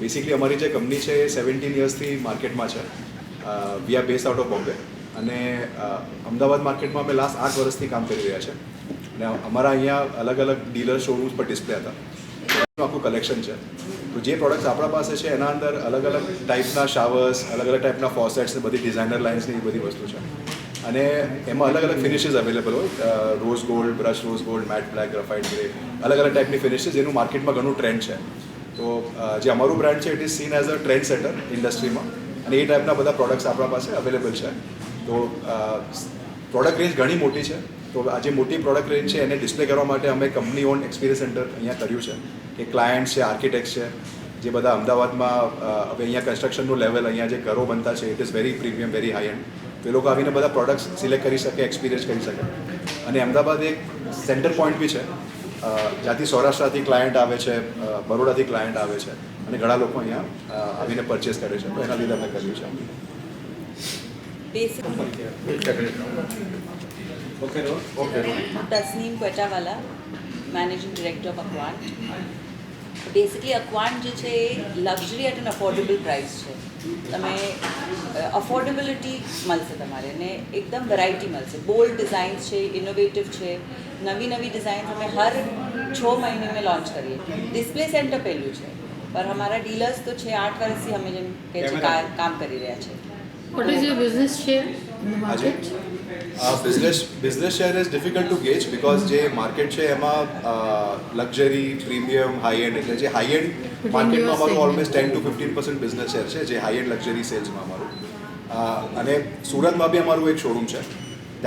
Basically અમારી જે company છે એ 17 યર્સથી માર્કેટમાં છે. We are based out of Bombay અને અમદાવાદ માર્કેટમાં અમે લાસ્ટ 8 વર્ષથી કામ કરી રહ્યા છે. અને અમારા અહીંયા અલગ અલગ ડીલર શોરૂમ્સ પર ડિસ્પ્લે હતા. આખું કલેક્શન છે. તો જે પ્રોડક્ટ્સ આપણા પાસે છે એના અંદર અલગ અલગ ટાઈપના શાવર્સ, અલગ અલગ ટાઈપના ફોસેટ્સ, બધી ડિઝાઇનર લાઇન્સની એ બધી વસ્તુ છે. અને એમાં અલગ અલગ ફિનિશિસ અવેલેબલ હોય. Rose gold, brush rose gold, matte black, graphite grey, અલગ અલગ ટાઈપની ફિનિશિસ જેનું માર્કેટમાં ઘણું ટ્રેન્ડ છે. તો જે અમારું બ્રાન્ડ છે it is seen as a trend setter ઇન્ડસ્ટ્રીમાં, અને એ ટાઈપના બધા પ્રોડક્ટ્સ આપણા પાસે અવેલેબલ છે. તો પ્રોડક્ટ રેન્જ ઘણી મોટી છે. તો આ જે મોટી પ્રોડક્ટ રેન્જ છે એને ડિસ્પ્લે કરવા માટે અમે કંપની ઓન એક્સપિરિયન્સ સેન્ટર અહીંયા કર્યું છે. કે ક્લાયન્ટ છે, આર્કિટેક્ટ છે, જે બધા અમદાવાદમાં હવે અહીંયા કન્સ્ટ્રક્શનનું લેવલ, અહીંયા જે ઘરો બનતા છે it is very premium, very high and. તો એ લોકો આવીને બધા પ્રોડક્ટ્સ સિલેક્ટ કરી શકે, એક્સપિરિયન્સ કરી શકે. અને અમદાવાદ એક સેન્ટર પોઈન્ટ બી છે, જ્યાંથી સૌરાષ્ટ્રથી ક્લાયન્ટ આવે છે, બરોડાથી ક્લાયન્ટ આવે છે, અને ઘણા લોકો અહીંયા આવીને પરચેસ કરે છે. તો એના લીધે અમે કર્યું છે. Tasneem Quetawala, managing director of Aquant. Basically Aquant જે છે એ luxury at an affordable price છે. તમે અફોર્ડેબિલિટી મળશે તમારે, અને એકદમ વેરાયટી મળશે. બોલ્ડ ડિઝાઇન્સ છે, ઇનોવેટિવ છે, નવી નવી ડિઝાઇન્સ અમે હર 6 મહિને में लॉन्च કરીએ. ડિસ્પ્લે સેન્ટર પહેલું છે, પર અમારા ડીલર્સ તો છે 8 વર્ષથી અમે જેમ કે છે કામ કરી રહ્યા છે. What is your business share in the market? Business share is difficult to gauge because જે માર્કેટ છે એમાં લક્ઝરી, પ્રીમિયમ, હાઈ એન્ડ, એટલે જે હાઈ એન્ડ માર્કેટમાં અમારું ઓલમોસ્ટ 10 to 15% બિઝનેસ શેર છે, જે હાઈ એન્ડ લક્ઝરી સેલ્સમાં અમારું. અને સુરતમાં બી અમારું એક શોરૂમ છે,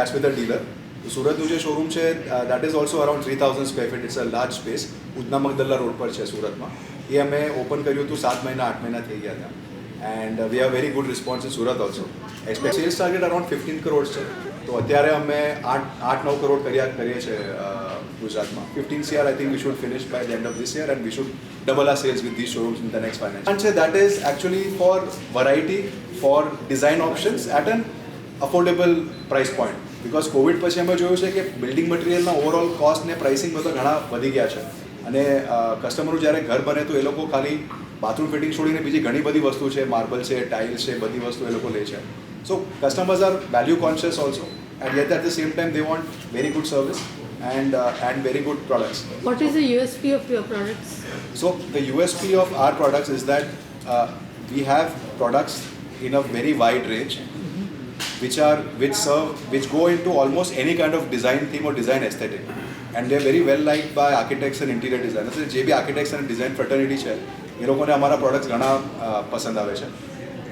દેટ્સ વિથ અ ડીલર. સુરતનું જે શોરૂમ છે that is also around 3000 square feet. It's a large space. Udhna Magdalla road પર છે સુરતમાં. એ અમે ઓપન કર્યું હતું 7 મહિના 8 મહિના થઈ ગયા હતા. And we have very good response in Surat also. Sales target around 15 crore છે. તો અત્યારે અમે 8-9 કરોડ કરીએ છીએ ગુજરાતમાં. 15 CR I think we should finish by the end of this year, and we should double our sales with this showrooms in the next financial. છે that is actually for variety, for design options at an affordable price point. Because Covid પછી અમે જોયું છે કે building મટીરિયલના overall cost ને pricing બધા ઘણા વધી ગયા છે. અને કસ્ટમરો જ્યારે ઘર બને તો એ લોકો ખાલી બાથરૂમ ફિટિંગ છોડીને બીજી ઘણી બધી વસ્તુ છે, માર્બલ છે, ટાઇલ્સ છે, બધી વસ્તુ એ લોકો લે છે. So customers are value conscious also, and yet at the same time they want very good service and very good products. What is the USP of your products? So the USP of our products is that we have products in a very wide range, which go into almost any kind of design theme or design aesthetic, and they are very well liked by architects and interior designers. જે બી architects and design fraternity છે એ લોકોને અમારા products ઘણા પસંદ આવે છે.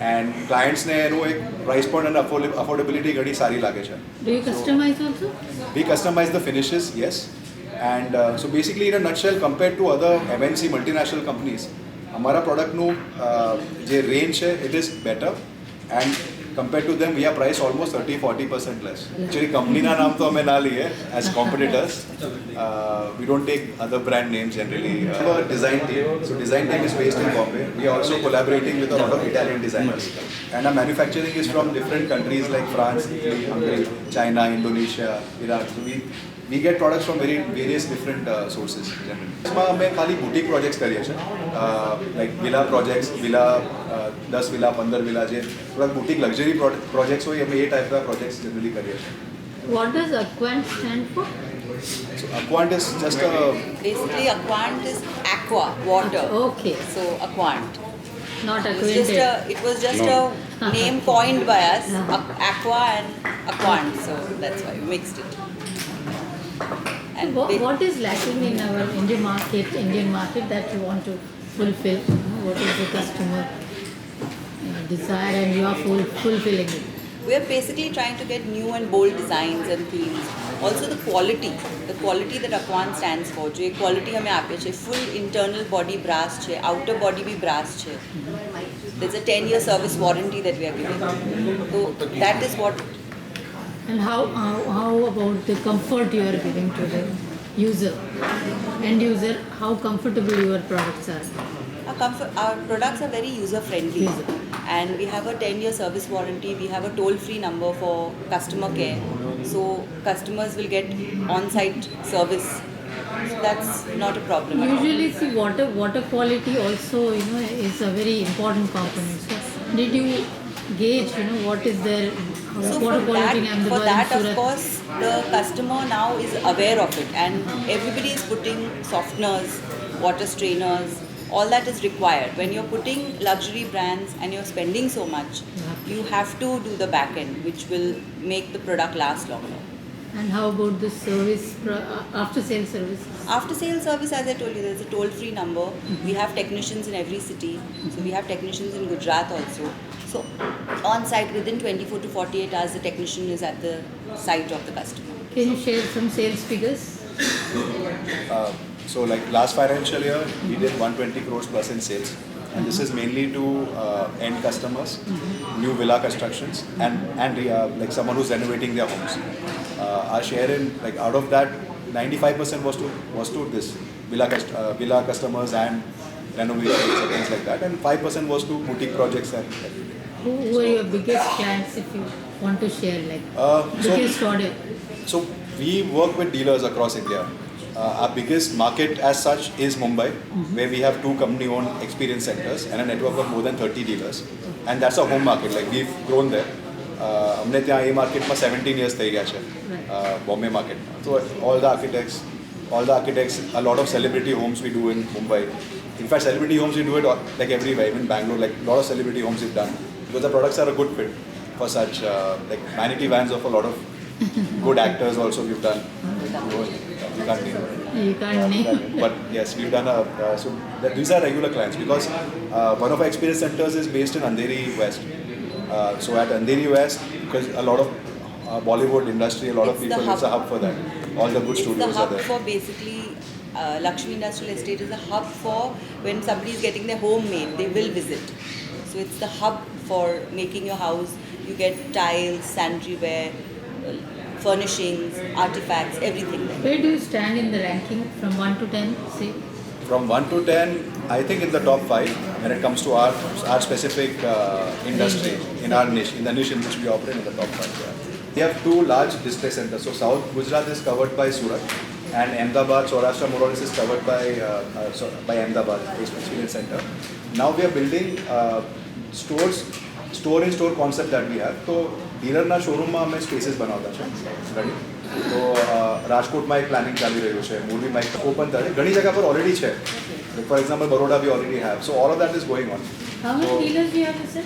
And ક્લાયન્ટ્સને એનું એક પ્રાઇસ પોઈન્ટ અને અફોર્ડેબિલિટી ઘણી સારી લાગે છે. Do you customize also? We customize the finishes, yes. And so basically in a nutshell, compared to other MNC multinational companies, અમારા પ્રોડક્ટનું જે રેન્જ છે it is better, and compared to them we are priced almost 30-40% less. Actually કંપનીના નામ તો અમે ના લઈએ as competitors. We don't take other brand names generally. Our design team, so design team is based in Bombay. We are also collaborating with a lot of Italian designers, and our manufacturing is from different countries like France, Italy, Hungary, China, Indonesia, Iraq. So we get products from various different sources generally. એમાં અમે ખાલી boutique projects કરીએ છીએ, like villa projects, villa 10 villa 15 villa, જે થોડા boutique luxury projects હોય અમે એ ટાઈપના પ્રોજેક્ટ્સ જનરલી કરીએ છીએ. What does Aquant stand for? So Aquant is just a Basically Aquant is aqua, water. Okay. So Aquant. Not It was acquainted. just a name coined by us, aqua and Aquant. So that's why we mixed it. And What is lacking in our Indian market that you want to fulfill? What is the customer desire, and you are fulfilling it? we are basically trying to get new and bold designs and themes. Also the quality that Aquant stands for. जो quality हमें आपे छे, full internal body brass छे, outer body भी brass छे. There's a 10-year service warranty that we are giving. So that is what. And how about the comfort you are giving to the end user? How comfortable your products are? Our products are very user friendly, and we have a 10-year service warranty. We have a toll-free number for customer care, so customers will get on-site service So that's not a problem at all. Usually, see, water quality also, is a very important component. So, did you gauge, what is their So water quality in for Ahmedabad that and of Surat? course the customer now is aware of it, and everybody is putting softeners, water strainers, all that is required. When you're putting luxury brands and you're spending so much, you have to do the back end, which will make the product last longer. And how about the service, after sales services? After sales service, as I told you, there's a toll free number. We have technicians in every city. So we have technicians in Gujarat also. So on site within 24 to 48 hours, the technician is at the site of the customer. Can you share some sales figures? So like last financial year, we did 120 crores plus in sales. And this is mainly to end customers, new villa constructions, and like someone who's renovating their homes. Our share in, like out of that, 95% was to this villa customers and renovations and things like that, and 5% was to boutique projects and everything. Who are your biggest clients, if you want to share, like biggest order? So we work with dealers across India. Our biggest market as such is Mumbai, where we have 2 company-owned experience centers and a network of more than 30 dealers. And that's a home market, like we've grown there. हमने ત્યાં એ માર્કેટમાં 17 years થઈ ગયા છે બોમ્બે માર્કેટમાં. So all the architects, a lot of celebrity homes we do in Mumbai. In fact, celebrity homes we do it like everywhere, even Bangalore, like a lot of celebrity homes we've done. Because the products are a good fit for such, like vanity vans of a lot of good actors also we've done. You can't name it. You can't name. But yes, we've done these are regular clients because one of our experience centers is based in Andheri West. So at Andheri West, because a lot of Bollywood industry, a lot of people, it's a hub for that. All the good studios It's the are hub there. for basically Lakshmi Industrial Estate is a hub for when somebody is getting their home made, they will visit. So it's the hub for making your house. You get tiles, sanitary ware, furnishings, artifacts, everything there. Where do you stand in the ranking from 1 to 10, say? From 1 to 10, I think in the top 5 when it comes to our specific industry, in our niche, in the niche in which we operate, in the top 5. Yeah. We have 2 large display centers. So South Gujarat is covered by Surat, and Ahmedabad, Saurashtra more or less is covered by Ahmedabad Experience Center. Now we are building store-in-store concept that we have. So ડીલરના શોરૂમમાં અમે spaces બનાવતા છે ઘણી. તો રાજકોટમાં એક planning ચાલી રહ્યું છે, મોરબીમાં એક ઓપન થાય, ઘણી જગ્યા પર ઓલરેડી છે. For example Baroda we already have. So all of that is going on. How many dealers do you have, sir?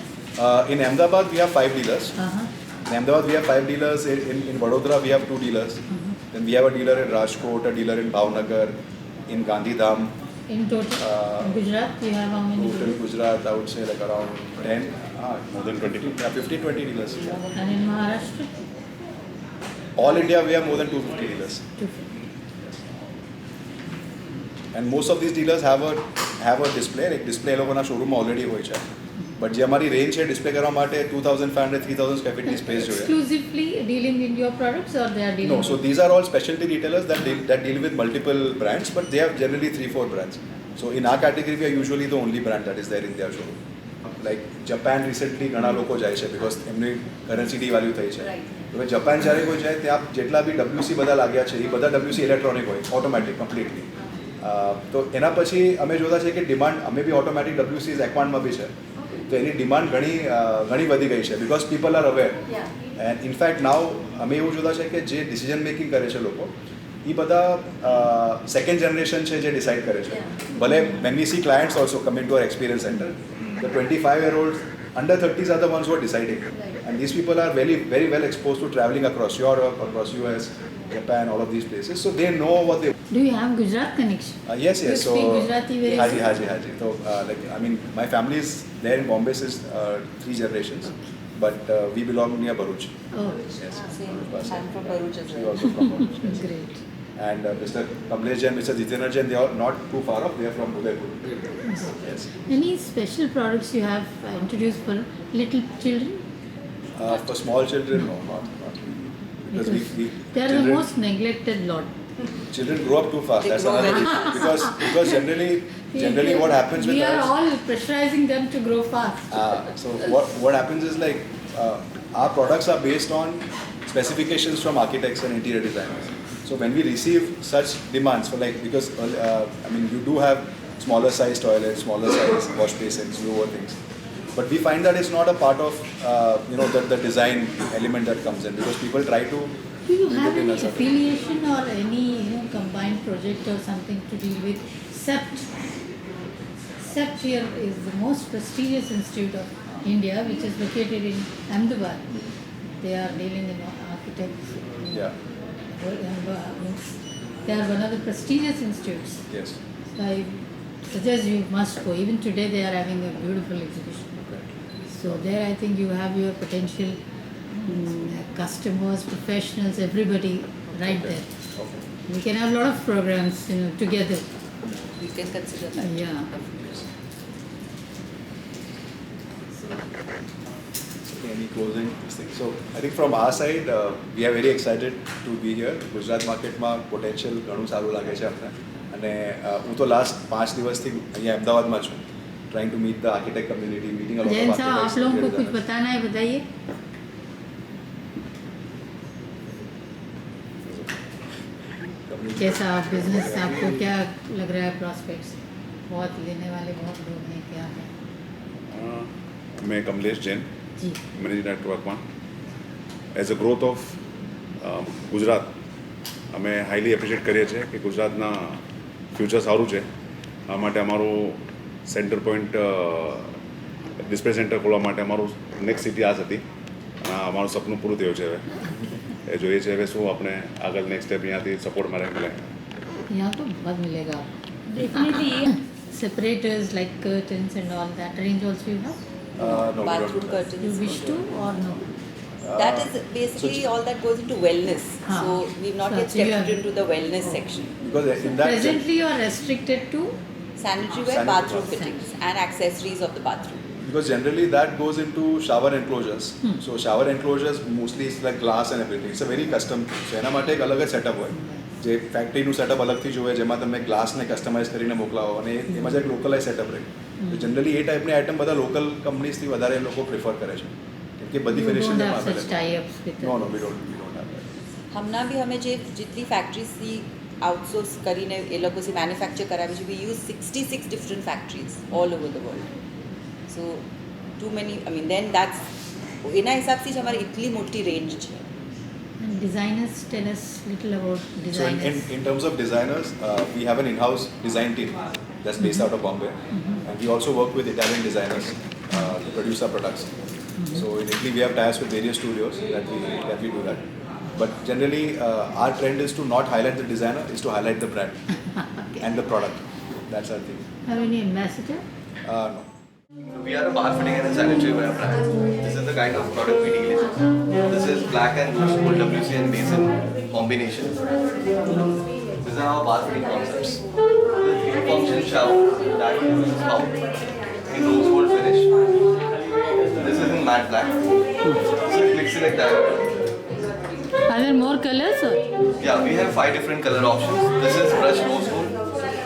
In Ahmedabad we have 5 dealers. Uh-huh. In Ahmedabad we have 5 dealers. In Vadodara we have 2 dealers. Then we have a dealer in Rajkot, a dealer in Bhavnagar, in Gandhidham. In total, Gujarat, you have how many Total dealers? Gujarat, I would say like around 10, more than 20. Yeah, 15-20 dealers. And in Maharashtra? All India we have more than 250 dealers. 250. And most of these dealers have a display, like display લોકોના શોરૂમમાં already હોય છે. But જે અમારી range છે display કરવા માટે 2500-3000 square ફીટની space જોઈએ. Exclusively dealing in your products, or they are dealing? No, so these are all specialty retailers that deal with multiple brands, but they have generally 3-4 brands. So in our category, we are usually the only brand that is there in their showroom. Like Japan recently ઘણા લોકો જાય છે because એમની currency devalue થઈ છે. હવે Japan જ્યારે કોઈ જાય ત્યાં જેટલા બી WC બધા લાગ્યા છે એ બધા WC ઇલેક્ટ્રોનિક હોય, ઓટોમેટિક કમ્પ્લીટલી. તો એના પછી અમે જોતા છે કે ડિમાન્ડ, અમે બી ઓટોમેટિક WCs એક્વાન્ડમાં બી છે, તો એની ડિમાન્ડ ઘણી વધી ગઈ છે because people are aware. And in fact now અમે એવું જોતા છે કે જે ડિસિઝન મેકિંગ કરે છે લોકો એ બધા સેકન્ડ જનરેશન છે જે ડિસાઇડ કરે છે. ભલે when we see clients also coming to our experience center, the 25-year-olds under 30s are the ones who are deciding. And these people are very, very well exposed to traveling across Europe, across US, Japan, all of these places. So they know what they... Do you have Gujarat connection? Yes. You So speak Gujarati very Haji. So like, I mean, my family is there in Bombay since 3 generations. But we belong near Bharuch. Oh, Yes. Same. I'm from Bharuch as We well. also from Bharuch. Yes. great. And Mr. Kamlesh Jain, Mr. Jitendra Jain, they are not too far off. They are from Udaipur. Yes. Any special products you have introduced for little children? For small children, no, not because we they are the children, most neglected lot. children grow up too fast. They That's grow another very thing. Because generally what happens with We are us, all pressurizing them to grow fast. so what happens is like our products are based on specifications from architects and interior designers. So So when we receive such demands for like, because I mean you do have smaller size toilets, smaller size wash basins, lower things, but we find that it's not a part of the design element that comes in, because people try to. Do you have keep it in any a certain- affiliation or any combined project or something to deal with SEPT? SEPT here is the most prestigious institute of India, which is located in Ahmedabad. They are dealing in architects. Yeah. They are one of the prestigious institutes. Yes. So I suggest you must go. Even today they are having a beautiful exhibition. So there I think you have your potential customers, professionals, everybody right there. Okay. We can have a lot of programs together. You can consider that. Yeah. Any closing things? So I think from our side, we are very excited to be here. Gujarat માર્કેટમાં potential ઘણું સારું લાગે છે આપણે, અને હું તો last 5 દિવસથી અહીંયા અમદાવાદમાં છું, trying to meet the architect community, meeting a Jain lot साहब आप लोगों को कुछ बताना है बताइए. कैसा बिजनेस आपको क्या लग रहा है प्रॉस्पेक्ट्स? बहुत लेने वाले बहुत लोग हैं, क्या है? मैं कमलेश जैन, जी. મેનેજિંગ ડાયરેક્ટર વર્કમાં. As a growth of Gujarat અમે હાઈલી એપ્રિશિએટ કરીએ છીએ કે ગુજરાતના ફ્યુચર સારું છે. આ માટે અમારું સેન્ટર પોઈન્ટ ડિસ્પ્લે સેન્ટર ખોલવા માટે અમારું નેક્સ્ટ સિટી આ જ હતી, અને આ અમારું સપનું પૂરું થયું છે. હવે એ જોઈએ છે હવે શું આપણે આગળ નેક્સ્ટ સ્ટેપ અહીંયાથી સપોર્ટ મારે મળે. यहाँ तो बहुत मिलेगा. Definitely. Separators like curtains and all that range also you have? No, we Bathroom don't do that. curtains. You wish to or no? That is basically all that goes into wellness. Huh. So we've not So yet actually stepped you are- into the wellness section. Because in that Presently you are restricted to Sanitary ware, Sanitary bathroom ware. fittings and accessories of the bathroom. because generally that goes into shower enclosures. So shower enclosures mostly is like glass and everything. It's a very custom thing. So એના માટે એક અલગ જ setup હોય, જે ફેક્ટરીનું setup અલગથી જોઈએ, જેમાં તમે ગ્લાસને કસ્ટમાઇઝ કરીને મોકલાવો, અને એમાં જે એક લોકલાઇઝ સેટઅપ રહે. તો જનરલી એ ટાઈપની આઇટમ બધા લોકલ કંપનીઝથી વધારે લોકો પ્રિફર કરે છે, કેમ કે બધી you finishing don't have such tie-ups with નો them. No we don't have that. હમણાં બી અમે જે જેટલી ફેક્ટરીઝથી આઉટસોર્સ કરીને એ લોકોથી મેન્યુફેક્ચર કરાવી છે, we use 66 different factories all over the world. So too many I mean then that's એના હિસાબથી જ અમારી એટલી મોટી રેન્જ છે. And designers, tell us little about So in, designers. in terms of designers, we have an in-house design team that's based out of Bombay, and we also work with Italian designers to produce our products. So in Italy, we have ties with various studios that we do that. But generally, our trend is to not highlight the designer, is to highlight the brand and the product. That's our thing. Have any ambassador? No. We are a bar fitting and a sanitary ware brand. This is the kind of product we deal in. This is black and rose gold WC and basin combination. These are our bar fitting concepts. The three-function shower that uses house in rose gold finish. This is in matte black. This is click select diagram. Are there more colors? Or? Yeah, we have 5 different color options. This is brush rose gold.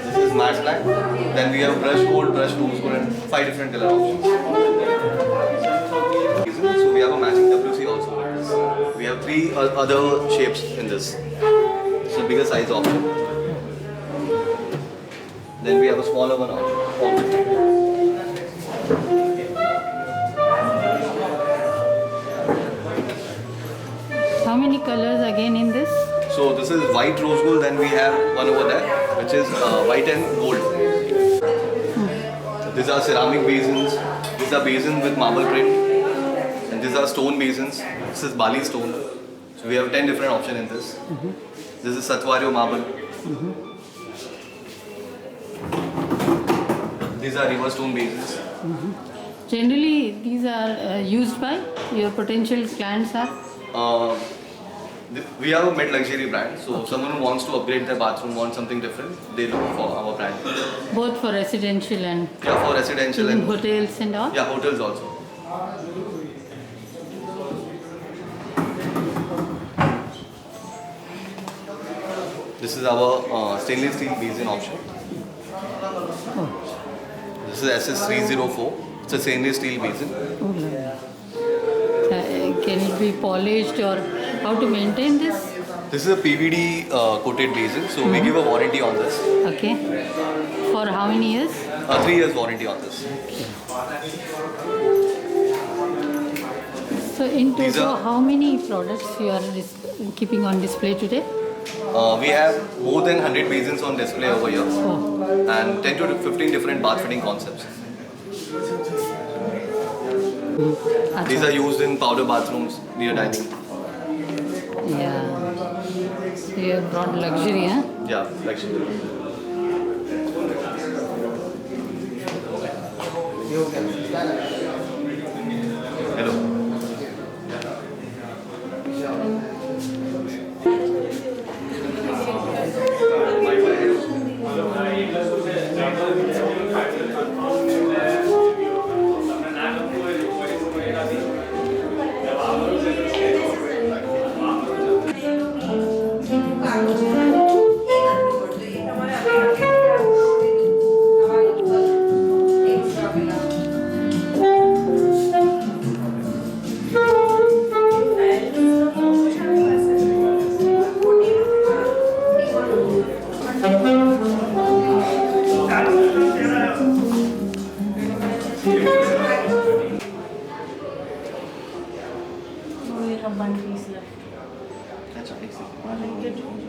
This is matte black. Then we have brush gold, brush rose gold, and 5 different color options. So we have a matching WC also with this. We have 3 other shapes in this. So bigger size option. Then we have a smaller one option. How many colors again in this? So this is white rose gold. Then we have one over there, which is white and gold. These are ceramic basins. These are basins with marble print. And these are stone basins. This is Bali stone. So we have 10 different options in this. This is Satwario marble. These are river stone basins. Generally, these are used by your potential clients are? We have a mid-luxury brand. So if someone who wants to upgrade their bathroom, wants something different, they look for our brand. Both for residential and Yeah, for residential even and hotels and all? yeah, hotels also. This is our stainless steel basin option. This is SS304. It's a stainless steel basin. Oh, lovely. Can it be polished or how to maintain this? This is a PVD coated basin, so we give a warranty on this. Okay. For how many years? 3 years warranty on this. So in These total, are- how many products you are keeping on display today? We have more than 100 basins on display over here Oh, and 10 to 15 different bath fitting concepts. These are used in powder bathrooms near dining. yeah. So you have brought luxury, huh? Yeah, luxury. Hello. We have one piece left. That's amazing. I like it.